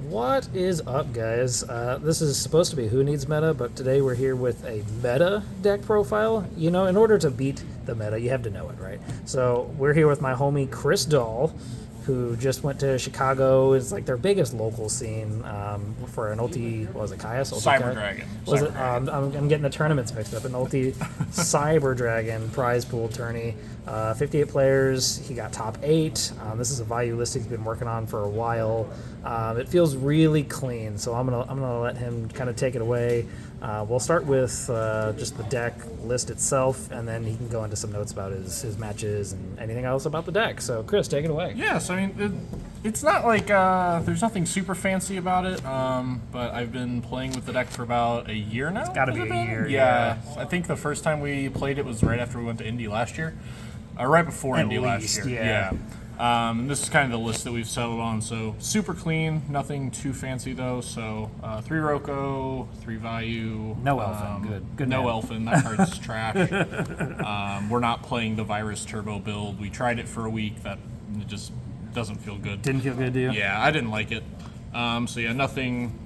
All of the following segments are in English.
What is up, guys? This is supposed to be Who Needs Meta, but today we're here with a meta deck profile. You know, in order to beat the meta, you have to know it, right? So we're here with my homie Chris Dahl, who just went to Chicago. It's like their biggest local scene for an ulti, what was it, Caius? Cyber Dragon. Was it? I'm getting the tournaments mixed up. An ulti Cyber Dragon prize pool tourney. 58 players. He got top 8. This is a Vayu list he's been working on for a while. It feels really clean, so I'm gonna let him kind of take it away. We'll start with just the deck list itself, and then he can go into some notes about his matches and anything else about the deck. So, Chris, take it away. Yes, I mean, it's not like there's nothing super fancy about it, but I've been playing with the deck for about a year now. It's got to be a year. Yeah, I think the first time we played it was right after we went to Indy last year. Right before Indy last year. Yeah. And this is kind of the list that we've settled on. So super clean, nothing too fancy though. So 3 Ryko, 3 Vayu. No Elfin, good. No man. Elfin, that card's trash. We're not playing the Virus Turbo build. We tried it for a week. It just doesn't feel good. Didn't feel good to you? Yeah, I didn't like it. So yeah, nothing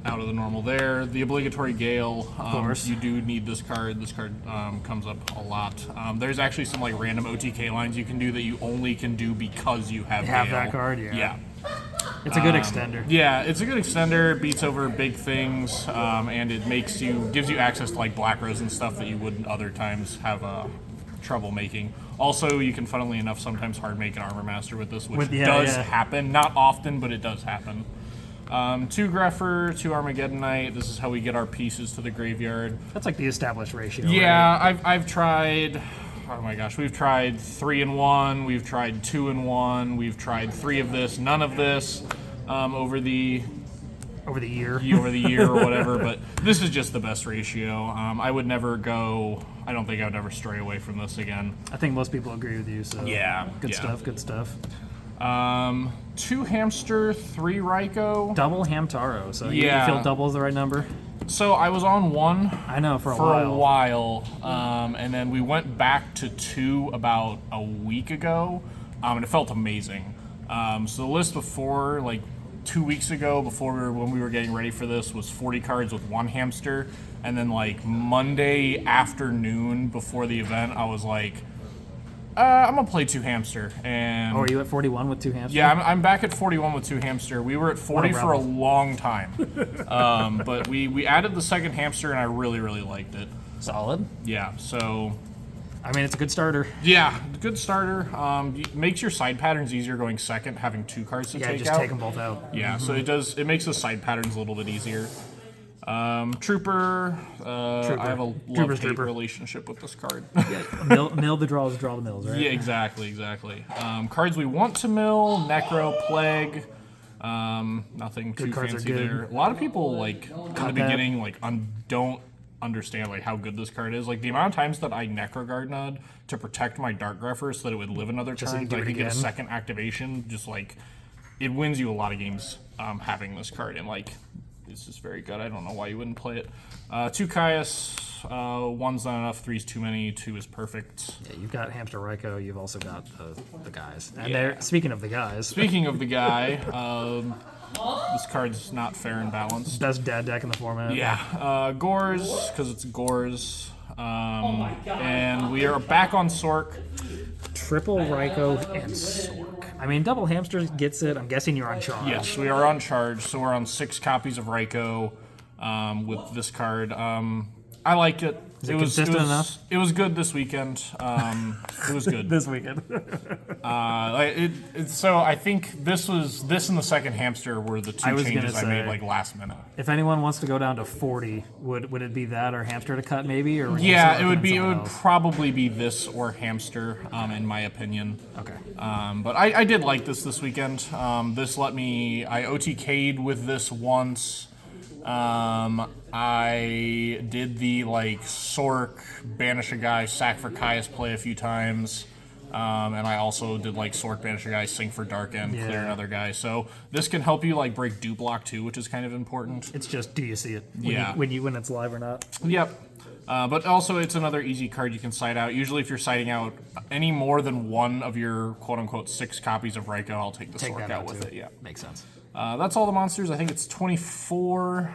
out of the normal there. The obligatory Gale, of course. You do need this card. This card comes up a lot. There's actually some like random OTK lines you can do that you only can do because you have Gale. That card, yeah. Yeah. It's a good extender. Yeah, it's a good extender. It beats over big things, and it gives you access to like Black Rose and stuff that you wouldn't other times have trouble making. Also, you can, funnily enough, sometimes hard make an Armor Master with this, which does happen. Not often, but it does happen. 2 Grepher, 2 Armageddon Knight. This is how we get our pieces to the graveyard. That's like the established ratio. Yeah, right? I've tried. Oh my gosh, we've tried 3 and 1. We've tried 2 and 1. We've tried 3 of this, none of this over the year, or whatever. But this is just the best ratio. I would never go. I don't think I would ever stray away from this again. I think most people agree with you. So yeah, good stuff. 2 Hamster, 3 Ryko. Double Hamtaro, so you yeah. feel double is the right number? So I was on 1 I know, for a while. And then we went back to 2 about a week ago, and it felt amazing. So the list before, like 2 weeks ago, when we were getting ready for this, was 40 cards with 1 Hamster, and then like Monday afternoon before the event, I was like, I'm gonna play 2 Hamster. And are you at 41 with 2 Hamster? Yeah, I'm back at 41 with 2 Hamster. We were at 40 for a long time, but we added the second Hamster, and I really liked it. Solid. Yeah, so I mean, it's a good starter. Yeah, good starter. Makes your side patterns easier going second, having 2 cards to take out. Yeah, just take them both out. Yeah, so it makes the side patterns a little bit easier. Trooper. I have a love-hate relationship with this card. Yeah, mill the draws, draw the mills, right? Yeah, exactly. Cards we want to mill: Necro, Plague. Nothing too fancy there. A lot of people like in the beginning don't understand like how good this card is. Like the amount of times that I Necro Garda to protect my Dark Grepher so that it would live another turn, so I could get a second activation. Just like it wins you a lot of games having this card, and like. This is very good. I don't know why you wouldn't play it. 2 Caius. 1's not enough. 3's too many. 2 is perfect. Yeah, you've got Hamster Ryko. You've also got the guys. And speaking of the guys. Speaking of the guy, this card's not fair and balanced. Best dad deck in the format. Yeah. Gorz, because it's Gorz. And we are back on Sork. Triple Ryko and Sork. I mean, double Hamster gets it. I'm guessing you're on charge. Yes, we are on charge. So we're on 6 copies of Ryko with this card. I liked it. It was consistent enough? It was good this weekend. It was good. This weekend. So I think this and the second Hamster were the 2 changes I made like last minute. If anyone wants to go down to 40, would it be that or Hamster to cut maybe? Or yeah, it would probably be this or Hamster, in my opinion. Okay. But I did like this weekend. This let me. I OTK'd with this once. I did the like Sork, banish a guy, sack for Caius play a few times. And I also did like Sork, banish a guy, sink for Dark End, clear another guy. So this can help you like break do block too, which is kind of important. It's just, do you see it? When it's live or not? Yep. But also it's another easy card you can side out. Usually if you're siding out any more than one of your quote-unquote 6 copies of Ryko, I'll take the Sork out with it. Yeah, makes sense. That's all the monsters. I think it's 24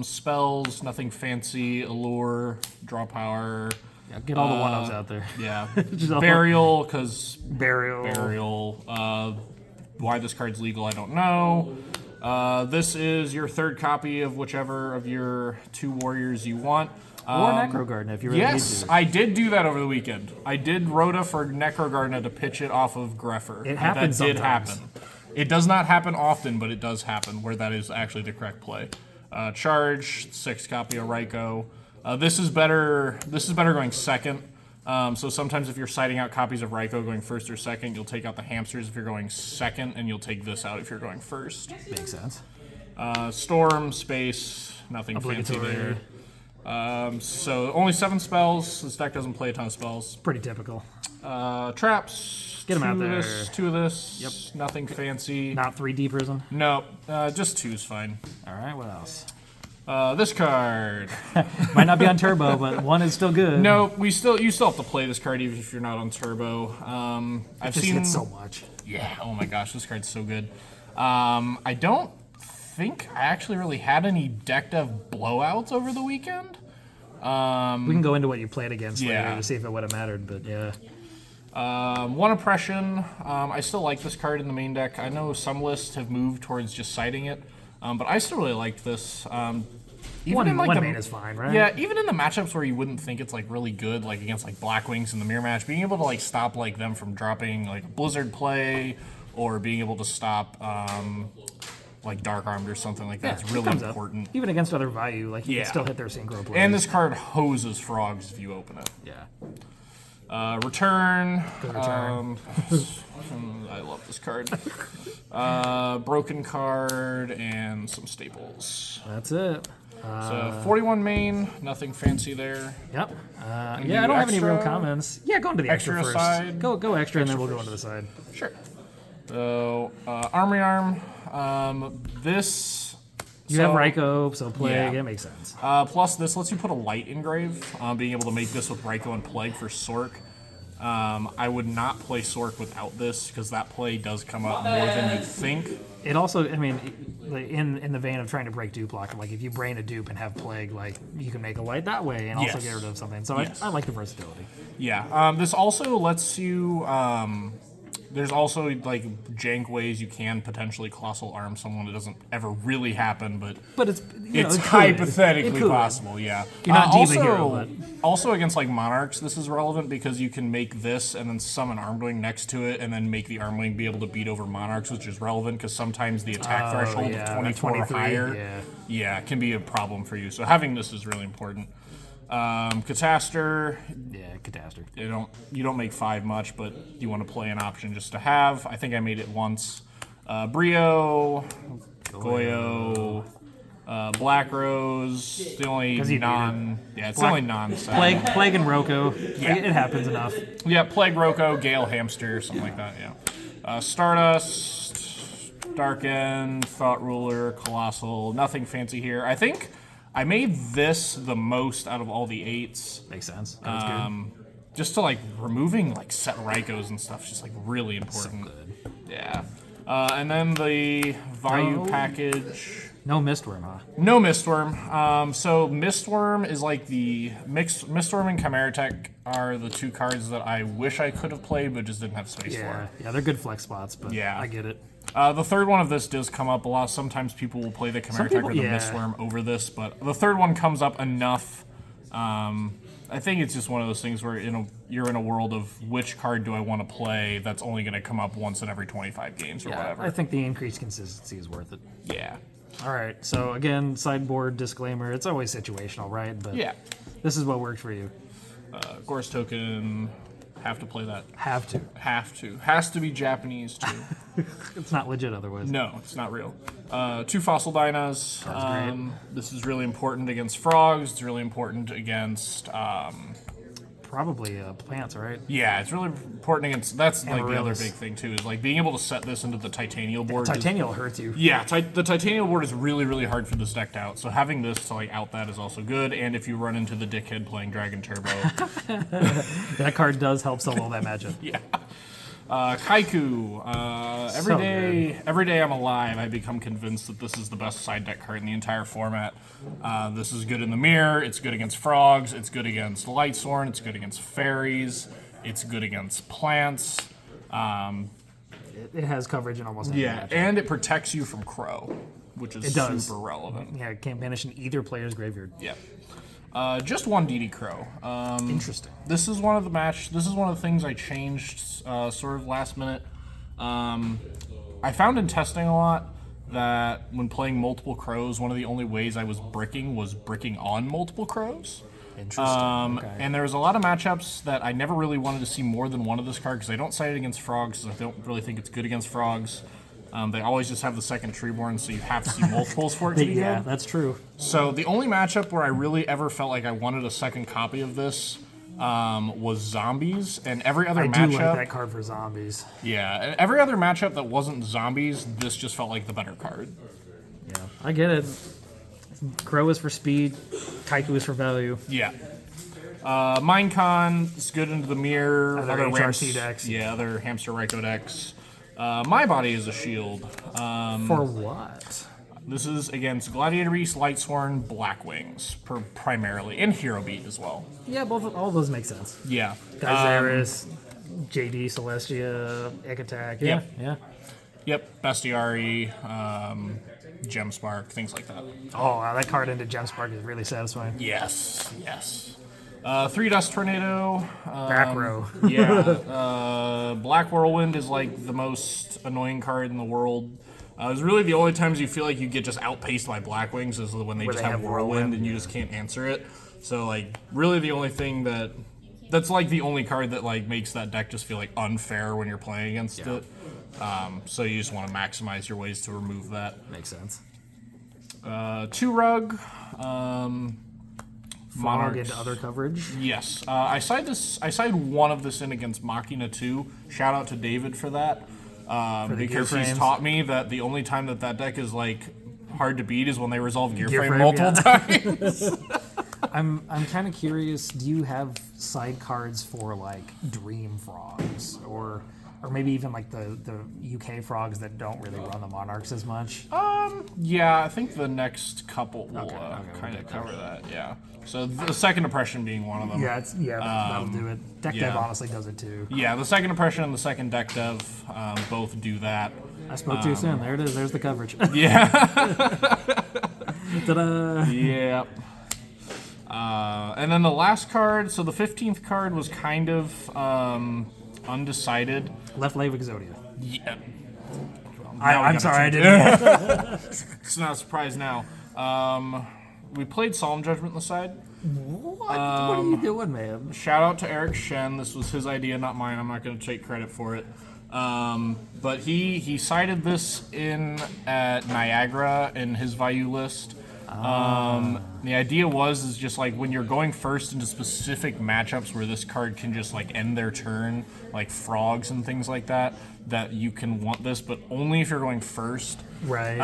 spells, nothing fancy. Allure, draw power. Yeah, get all the one-ups out there. Yeah. Burial, because... Burial. Why this card's legal, I don't know. This is your third copy of whichever of your 2 warriors you want. Or Necro Garda if you really need to. I did do that over the weekend. I did Rhoda for Necro Garda to pitch it off of Grepher. It happens That did sometimes. happen. It does not happen often, but it does happen where that is actually the correct play. Charge, 6 copy of Ryko. This is better going second. So sometimes if you're siding out copies of Ryko going first or second, you'll take out the hamsters if you're going second, and you'll take this out if you're going first. Makes sense. Storm, space, nothing fancy there. So only 7 spells. This deck doesn't play a ton of spells. Pretty typical. Traps. Get 'em out there. 2 of this. Yep. Nothing fancy. Not 3D prison. No, just 2 is fine. All right, what else? This card. Might not be on turbo, but 1 is still good. No, you still have to play this card even if you're not on turbo. I've Just seen hits so much. Yeah. Oh my gosh, this card's so good. I don't think I actually really had any deck dev blowouts over the weekend. We can go into what you played against Yeah. later to see if it would have mattered, but yeah. 1 oppression. I still like this card in the main deck. I know some lists have moved towards just citing it, but I still really liked this. Even in, like, one main is fine, right? Yeah, even in the matchups where you wouldn't think it's like really good, like against like Blackwings in the mirror match, being able to like stop like them from dropping like a Blizzard play, or being able to stop like Dark Armed or something like that, it's really comes up. important. Even against other Vayu, like you Yeah. can still hit their synchro plays. And this card hoses frogs if you open it. Yeah. Return. Good return. I love this card. Broken card and some staples. That's it. So 41 main, nothing fancy there. Yep. do Yeah, I don't have any real extra? comments. Yeah, go into the extra Extra first. side? Go extra, and then we'll go first. into the side. Sure. So Army Arm. This. You have Ryko, so Plague. Yeah. It makes sense. Plus, this lets you put a light engrave. Being able to make this with Ryko and Plague for Sork. I would not play Sork without this because that play does come up more than you think. It also, I mean, in the vein of trying to break dupe lock, like if you brain a dupe and have Plague, like you can make a light that way and also Yes. get rid of something. So Yes. I like the versatility. Yeah. This also lets you. There's also like jank ways you can potentially colossal arm someone. It doesn't ever really happen, but But it's it could. hypothetically It could. possible. Yeah. You're not Diva also, Hero, but also against like Monarchs, this is relevant because you can make this and then summon Armwing next to it, and then make the Armwing be able to beat over Monarchs, which is relevant because sometimes the attack threshold yeah, of 24 or 23, higher, yeah, can be a problem for you. So having this is really important. Catastor. yeah, catastrophe. You don't make 5 much, but you want to play an option just to have. I think I made it once. Brio, Goyo, Black Rose. The only you non. Yeah, it's the only non. Plague and Roko. Yeah. It happens enough. Yeah, Plague, Roko, Gale, Hamster, something like that. Yeah. Stardust, Darken, Thought Ruler, Colossal. Nothing fancy here. I think I made this the most out of all the 8s. Makes sense. That's good. Just to like removing like set Rykos and stuff is just like really important. So good. Yeah. And then the Vayu No. package. No Mistworm, huh? No Mistworm. So Mistworm is like the Mistworm and Chimera Tech are the 2 cards that I wish I could have played but just didn't have space for. Yeah, they're good flex spots, but Yeah. I get it. The third one of this does come up a lot. Sometimes people will play the Chimera Tech or the Mistworm over this, but the third one comes up enough. I think it's just one of those things where you're in a world of which card do I want to play that's only going to come up once in every 25 games or whatever. I think the increased consistency is worth it. Yeah. All right, so again, sideboard disclaimer, it's always situational, right? But Yeah. this is what worked for you. Gorz token, have to play that. Have to. Has to be Japanese too. It's not legit otherwise. No, it's not real. 2 fossil dynas. Great. This is really important against frogs. It's really important against. Probably plants, right? Yeah, it's really important against. That's like the other Amaryllis. big thing too. Is like being able to set this into the Titanial board. Titanial hurts you. Yeah, the Titanial board is really, really hard for this decked out. So having this to like out that is also good. And if you run into the dickhead playing Dragon Turbo, That card does help solo that matchup. yeah. Kaiku. So Every day I'm alive, I become convinced that this is the best side deck card in the entire format. This is good in the mirror. It's good against frogs. It's good against Lightsworn. It's good against fairies. It's good against plants. It has coverage in almost any matchup. And it protects you from Crow, which is super relevant. Yeah, it can't banish in either player's graveyard. Yeah. Just one DD Crow. Interesting. This is one of the things I changed sort of last minute. I found in testing a lot that when playing multiple crows, one of the only ways I was bricking on multiple crows. Interesting. Okay. And there was a lot of matchups that I never really wanted to see more than one of this card because I don't side it against frogs. I don't really think it's good against frogs. They always just have the second Treeborn, so you have to see multiples for it to be good. Yeah, that's true. So the only matchup where I really ever felt like I wanted a second copy of this was zombies, and every other matchup. I do like that card for zombies. Yeah, and every other matchup that wasn't zombies, this just felt like the better card. Yeah, I get it. Crow is for speed, Kaiku is for value. Yeah. Minecon is good into the mirror. Other HRC decks. Yeah, other Hamster Ryko decks. My body is a shield. For what? This is against Gladiator Beast, Lightsworn, Blackwings, primarily, and Hero Beat as well. Yeah, all of those make sense. Yeah. Geyseris, JD, Celestia, Egg Attack. Yeah, yeah. Yep, Bestiary, Gemspark, things like that. Oh, wow, that card into Gemspark is really satisfying. Yes, yes. 3 Dust Tornado. Back row. Yeah. Black Whirlwind is like the most annoying card in the world. It's really the only times you feel like you get just outpaced by Blackwings is when they just have Whirlwind and you just can't answer it. So like really the only thing that's like the only card that like makes that deck just feel like unfair when you're playing against it. So you just want to maximize your ways to remove that. Makes sense. 2 Rug. Monarch into other coverage. Yes, I side one of this in against Machina 2. Shout out to David for that, because he's taught me that the only time that deck is like hard to beat is when they resolve Gear Frame multiple times. I'm kind of curious. Do you have side cards for like Dream Frogs or maybe even like the UK frogs that don't really run the Monarchs as much? Yeah, I think the next couple will kind of cover that. Yeah. So the Second Impression being one of them. Yeah, that'll do it. Deck Dev honestly does it too. Yeah, the Second Impression and the second Deck Dev both do that. I spoke too soon. There it is. There's the coverage. Yeah. Ta-da! Yeah. And then the last card, so the 15th card was kind of undecided. Left leg of Exodia. Yeah. I'm sorry, I didn't. It's not a surprise now. We played Solemn Judgment on the side. What? What are you doing, man? Shout out to Eric Shen. This was his idea, not mine. I'm not going to take credit for it. But he cited this in at Niagara in his Vayu list. The idea is just like when you're going first into specific matchups where this card can just like end their turn, like frogs and things like that you can want this, but only if you're going first. Right.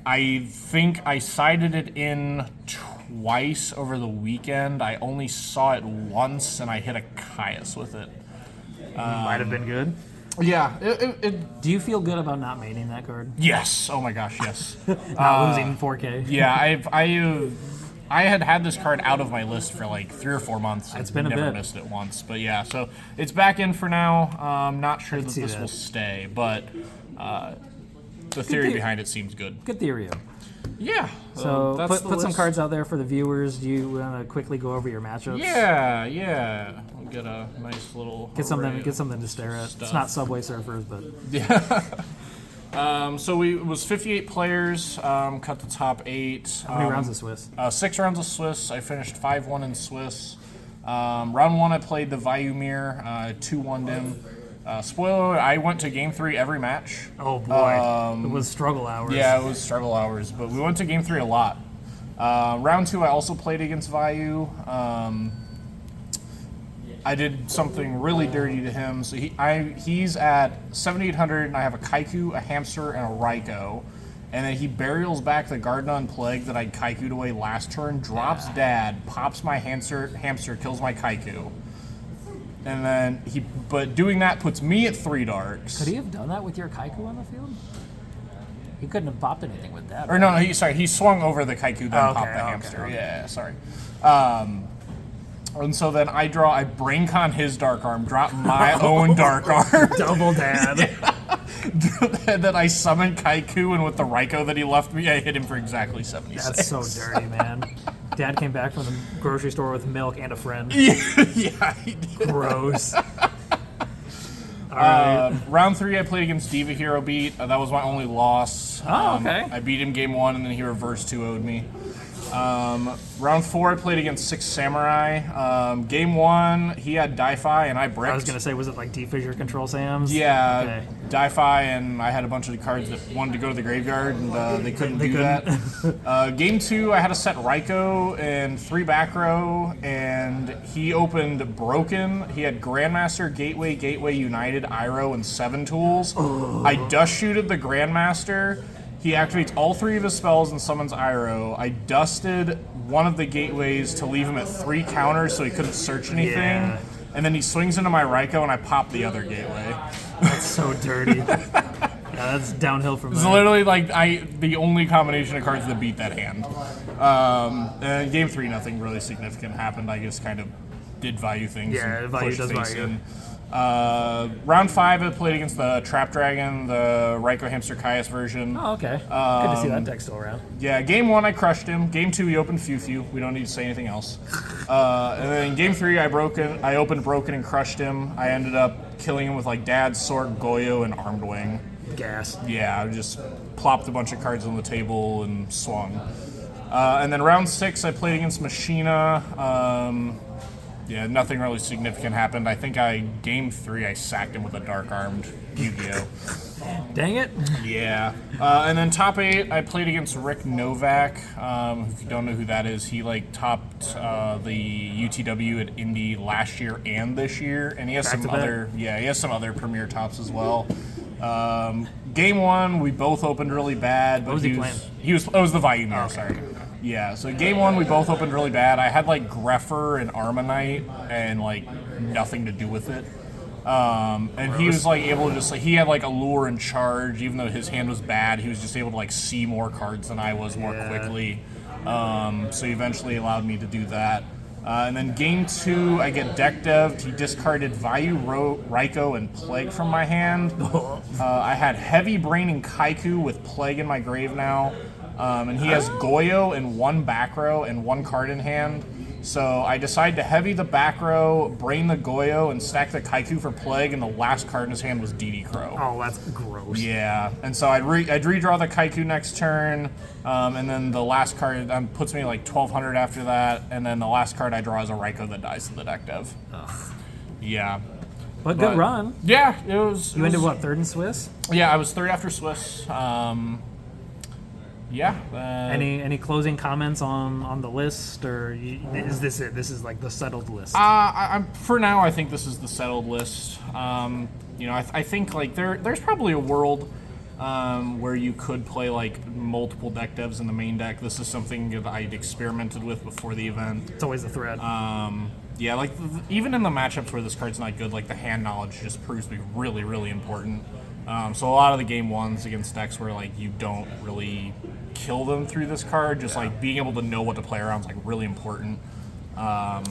I think I sided it in twice over the weekend. I only saw it once, and I hit a Caius with it. Might have been good. Yeah. Do you feel good about not maining that card? Yes. Oh my gosh, yes. Not losing 4K? Yeah, I had this card out of my list for like 3 or 4 months. It's been a bit. Never missed it once. But yeah, so it's back in for now. Not sure that this will stay, but the theory behind it seems good. Good theory. Yeah. So put some cards out there for the viewers. Do you want to quickly go over your matchups? Yeah. We'll get a nice little get something to stare at. It's not Subway Surfers, but yeah. So it was 58 players. Cut the top 8. How many rounds of Swiss? 6 rounds of Swiss. I finished 5-1 in Swiss. Round 1, I played the Vayu mirror. 2-1'd him. Spoiler, I went to game 3 every match. Oh boy, it was struggle hours. Yeah, it was struggle hours, but we went to game 3 a lot. Round 2, I also played against Vayu. I did something really dirty to him. So he's at 7,800, and I have a Kaiku, a Hamster, and a Ryko. And then he burials back the Garda Plague that I Kaiku'd away last turn, drops Dad, pops my hamster, kills my Kaiku. And then but doing that puts me at 3 darks. Could he have done that with your Kaiku on the field? He couldn't have popped anything with that. Or no, he swung over the Kaiku, then popped the Hamster. Okay. Yeah, sorry. And so then I Braincon his Dark Arm, drop my own Dark Arm. Double dad. And then I summoned Kaiku, and with the Ryko that he left me, I hit him for exactly 76. That's so dirty, man. Dad came back from the grocery store with milk and a friend. Yeah, he did. Gross. Right. Round 3, I played against Diva Hero Beat. That was my only loss. Oh, okay. I beat him game 1, and then he reverse 2-0'd me. Round 4, I played against 6 Samurai. Game 1, he had Dai-Fi, and I bricked. I was going to say, was it like D-Fissure Control Sams? Yeah, okay. Dai-Fi, and I had a bunch of the cards that wanted to go to the graveyard, and they couldn't do that. Game 2, I had a set Ryko and 3 back row, and he opened Broken. He had Grandmaster, Gateway, Gateway United, Iroh, and 7 tools. Oh. I Dustshoot'd the Grandmaster. He activates all 3 of his spells and summons Iroh. I dusted one of the gateways to leave him at 3 counters so he couldn't search anything. Yeah. And then he swings into my Ryko and I pop the other gateway. That's so dirty. Yeah, that's downhill from there. It's literally like the only combination of cards that beat that hand. And game 3, nothing really significant happened. I just kind of did Vayu things. Yeah, Vayu does Vayu. Round 5, I played against the Trap Dragon, the Ryko Hamster Caius version. Oh, okay. Good to see that deck still around. Yeah, game 1, I crushed him. Game 2, he opened Few. We don't need to say anything else. And then game 3, I opened Broken and crushed him. I ended up killing him with like Dad's Sword, Goyo, and Armed Wing. Gas. Yeah, I just plopped a bunch of cards on the table and swung. And then round 6, I played against Machina. Yeah, nothing really significant happened. I think game 3, I sacked him with a Dark-Armed Yu-Gi-Oh! Dang it. Yeah. And then top 8, I played against Rick Novak. If you don't know who that is, he topped the UTW at Indy last year and this year, and he has some other premier tops as well. Game 1, we both opened really bad. But what was he playing? It was the Vayu mirror, sorry. Yeah, so game 1, we both opened really bad. I had Grepher and Armageddon Knight and nothing to do with it. And he was able to he had Allure and Charge, even though his hand was bad, he was just able to see more cards than I was more quickly. So he eventually allowed me to do that. And then game 2, I get deck dev'd. He discarded Vayu, Ryko, and Plague from my hand. I had Heavy Brain and Kaiku with Plague in my grave now. And he has Goyo and 1 back row and 1 card in hand. So I decide to heavy the back row, brain the Goyo, and stack the Kaiku for Plague, and the last card in his hand was DD Crow. Oh, that's gross. Yeah, and so I'd redraw the Kaiku next turn, and then the last card puts me 1,200 after that, and then the last card I draw is a Ryko that dies to the deck dev. Ugh. Yeah. But good run. Yeah, it was... You ended what, 3rd in Swiss? Yeah, I was 3rd after Swiss. Yeah. Any closing comments on the list, or is this it? This is the settled list. For now, I think this is the settled list. I think there's probably a world where you could play multiple deck devs in the main deck. This is something that I'd experimented with before the event. It's always a thread. Yeah, even in the matchups where this card's not good, the hand knowledge just proves to be really, really important. So a lot of the game 1s against decks where you don't really kill them through this card, just being able to know what to play around is really important. But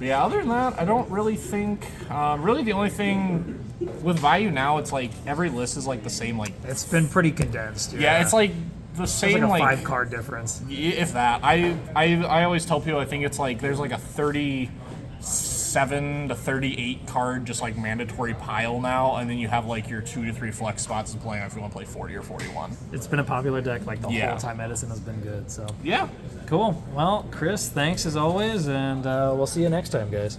yeah, other than that, I don't really think. Really, the only thing with Vayu now, it's every list is the same. It's been pretty condensed. Yeah, it's the same. It's a 5 card difference. If that, I always tell people I think it's there's a 37 to 38 card just mandatory pile now, and then you have your 2 to 3 flex spots to play if you want to play 40 or 41. It's been a popular deck the whole time Edison has been good. So yeah, cool. Well, Chris, thanks as always, and we'll see you next time, guys.